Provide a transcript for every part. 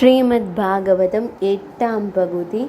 ஸ்ரீமத் பாகவதம் 8ஆம் பகுதி.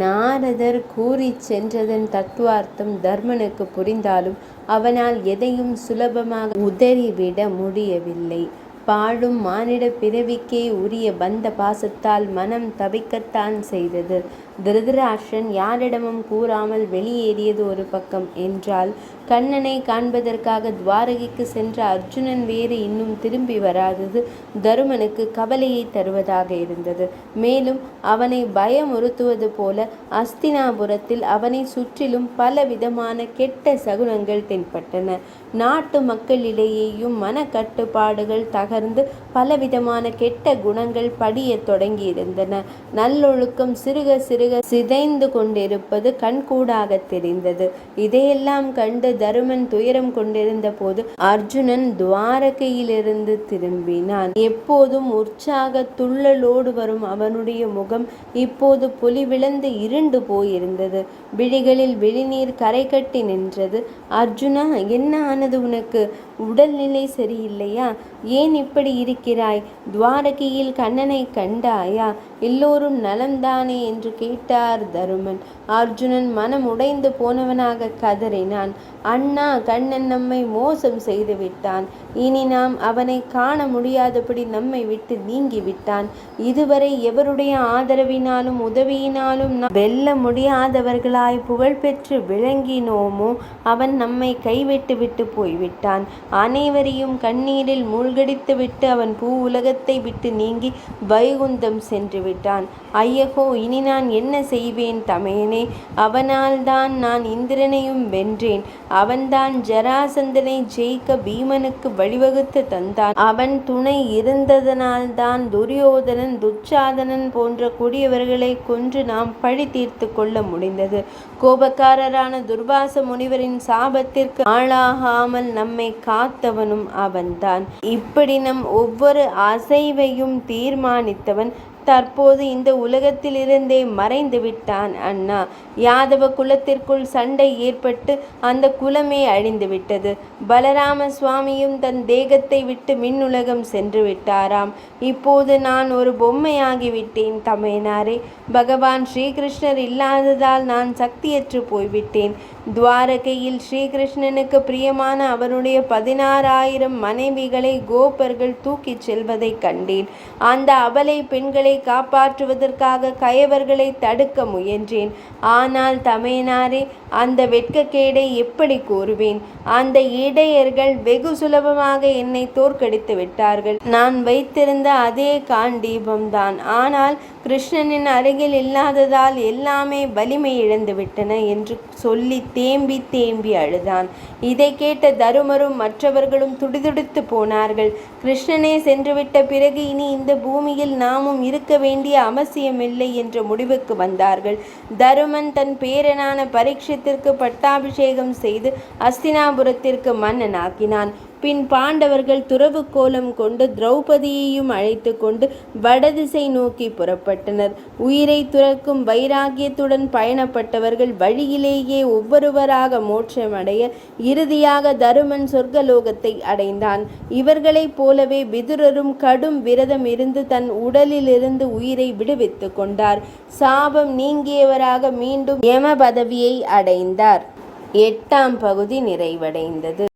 நாரதர் கூறிச் சென்றதன் தத்துவார்த்தம் தர்மனுக்கு புரிந்தாலும் அவனால் எதையும் சுலபமாக உதறிவிட முடியவில்லை. பாழும் மானிட பிறவிக்கே உரிய பந்த பாசத்தால் மனம் தவிக்கத்தான் செய்தது. திருதராஷ்டிரன் யாரிடமும் கூறாமல் வெளியேறியது ஒரு பக்கம் என்றால், கண்ணனை காண்பதற்காக துவாரகைக்கு சென்ற அர்ஜுனன் வேறு இன்னும் திரும்பி வராதது தருமனுக்கு கவலையை தருவதாக இருந்தது. மேலும் அவனை பயமுறுத்துவது போல அஸ்தினாபுரத்தில் அவனை சுற்றிலும் பலவிதமான கெட்ட சகுனங்கள் தென்பட்டன. நாட்டு மக்களிடையேயும் மனக்கட்டுப்பாடுகள் தகர்ந்து பலவிதமான கெட்ட குணங்கள் படிய தொடங்கியிருந்தன. நல்லொழுக்கம் சிறுக சிறுக சிதைந்து கொண்டிருப்பது கண்கூடாக தெரிந்தது. இதையெல்லாம் கண்டு தருமன் துயரம் கொண்டிருந்த போது அர்ஜுனன் துவாரகையிலிருந்து திரும்பினான். எப்போதும் உற்சாக துள்ளலோடு வரும் அவனுடைய முகம் இப்போது பொலிவிழந்து இருண்டு போயிருந்தது. விழிகளில் விழிநீர் கரை கட்டி நின்றது. அர்ஜுனா, என்ன ஆனது உனக்கு? உடல்நிலை சரியில்லையா? ஏன் இப்படி இருக்கிறாய்? துவாரகையில் கண்ணனை கண்டாயா? எல்லோரும் நலம்தானே என்று கேட்டார் தருமன். அர்ஜுனன் மனம் உடைந்து போனவனாக கதறினான். அண்ணா, கண்ணன் நம்மை மோசம் செய்து விட்டான். இனி நாம் அவனை காண முடியாதபடி நம்மை விட்டு நீங்கி விட்டான். இதுவரை எவருடைய ஆதரவினாலும் உதவியினாலும் வெல்ல முடியாதவர்களாய் புகழ்பெற்று விளங்கினோமோ அவன் நம்மை கைவிட்டு விட்டு போய்விட்டான். அனைவரையும் கண்ணீரில் மூழ்கடித்து விட்டு அவன் பூ உலகத்தை விட்டு நீங்கி வைகுந்தம் சென்று விட்டான். ஐயகோ, இனி நான் என்ன செய்வேன் தமையனே? அவனால் தான் நான் இந்திரனையும் வென்றேன். அவன்தான் ஜராசந்தனை ஜெயிக்க பீமனுக்கு வழிவகுத்து தந்தான். அவன் துணை இருந்ததனால்தான் துரியோதனன் துச்சாதனன் போன்ற கொடியவர்களை கொன்று நாம் பழி தீர்த்து கொள்ள முடிந்தது. கோபக்காரரான துர்வாச முனிவரின் சாபத்திற்கு ஆளாகாமல் நம்மை காத்தவனும் அவன்தான். இப்படி நம் ஒவ்வொரு அசைவையும் தீர்மானித்தவன் தற்போது இந்த உலகத்திலிருந்தே மறைந்து விட்டான். அண்ணா, யாதவ குலத்திற்குள் சண்டை ஏற்பட்டு அந்த குலமே அழிந்து விட்டது. பலராம சுவாமியும் தன் தேகத்தை விட்டு மின்னுலகம் சென்று விட்டாராம். இப்போது நான் ஒரு பொம்மையாகிவிட்டேன் தமையனாரே. பகவான் ஸ்ரீகிருஷ்ணர் இல்லாததால் நான் சக்தியற்று போய்விட்டேன். துவாரகையில் ஸ்ரீகிருஷ்ணனுக்கு பிரியமான அவனுடைய 16,000 மனைவிகளை கோபர்கள் தூக்கிச் செல்வதை கண்டேன். அந்த அபலை பெண்களை காப்பாற்றுவதற்காக கயவர்களை தடுக்க முயன்றேன். ஆனால் தமையனாரே, அந்த வெட்கக்கேடை எப்படி கூறுவேன்? அந்த இடையர்கள் வெகு சுலபமாக என்னை தோற்கடித்து விட்டார்கள். நான் வைத்திருந்த அதே காண்டீபம்தான். ஆனால் கிருஷ்ணனின் அருகில் இல்லாததால் எல்லாமே வலிமை இழந்து விட்டன என்று சொல்லி தேம்பி தேம்பி அழுதான். இதை கேட்ட தருமரும் மற்றவர்களும் துடிதுடித்து போனார்கள். கிருஷ்ணனே சென்றுவிட்ட பிறகு இனி இந்த பூமியில் நாமும் இருக்க வேண்டிய அவசியமில்லை என்ற முடிவுக்கு வந்தார்கள். தருமன் தன் பேரனான பரீட்சித்திற்கு பட்டாபிஷேகம் செய்து அஸ்தினாபுரத்திற்கு மன்னனாக்கினான். பின் பாண்டவர்கள் துறவு கோலம் கொண்டு திரௌபதியையும் அழைத்து கொண்டு வடதிசை நோக்கி புறப்பட்டனர். உயிரை துறக்கும் வைராகியத்துடன் பயணப்பட்டவர்கள் வழியிலேயே ஒவ்வொருவராக மோட்சமடைய இறுதியாக தருமன் சொர்க்கலோகத்தை அடைந்தான். இவர்களைப் போலவே விதுரரும் கடும் விரதம் இருந்து தன் உடலிலிருந்து உயிரை விடுவித்து கொண்டார். சாபம் நீங்கியவராக மீண்டும் யம பதவியை அடைந்தார். 8ஆம் பகுதி நிறைவடைந்தது.